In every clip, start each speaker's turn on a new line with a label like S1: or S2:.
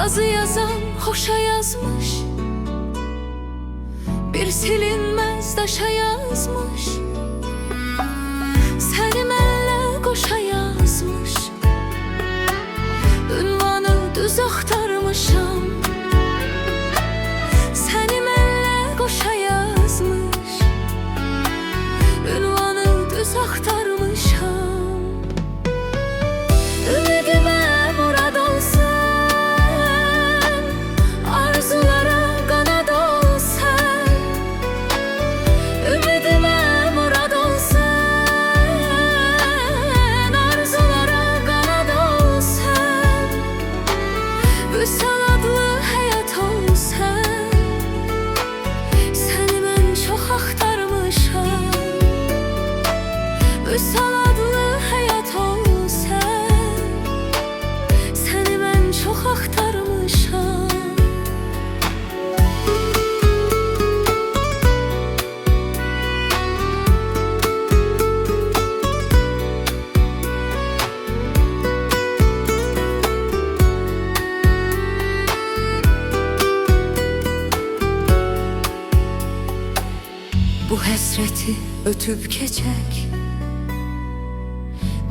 S1: Yazı yazan hoşa yazmış, bir silinmez daşa yazmış. Seni mənlə qoşa yazmış, ünvanı düz axtarmışam. Seni mənlə qoşa yazmış, ünvanı düz axtarmışam. Ümidimə murad olsan, arzulara qanad olsan. Ümidimə murad olsan, arzulara qanad olsan. Vüsal adlı həyat olsan, səni mən çox axtarmışam. Vüsal adlı həyat olsan, səni mən çox axtarmışam. Bu həsrəti ötüb keçək,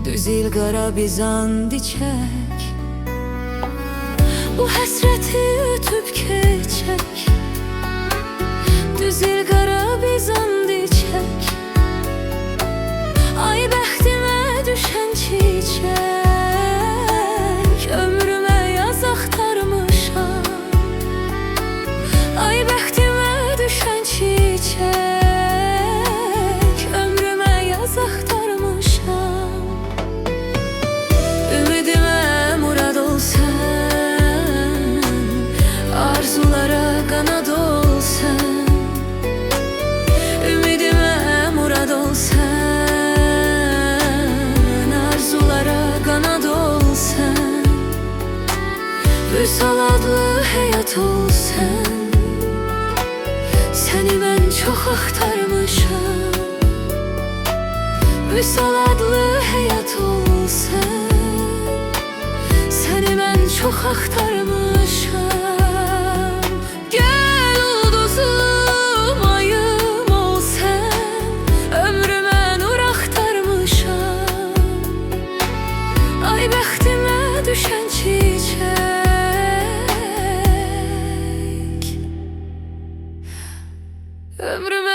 S1: düz ilqara bizan diçək. Bu həsrəti ötüb keçək, düz ilqara bizan diçək. Ay bəxtimə düşən çiçək, ömrümə yaz axtarmışam. Ay bəxtimə düşən çiçək, ömrümə yaz axtarmışam. Ümidimə murad olsan, arzulara qanad olsan. Ümidimə murad olsan, arzulara qanad olsan. Vüsal adlı həyat olsan, səni mən çox axtarmışam. Vüsal adlı həyat olsan, səni mən çox axtarmışam. Gəl ulduzum ayım olsan, ömrümə nur axtarmışam. Ay bəxtimə düşən çiçək, ömrümə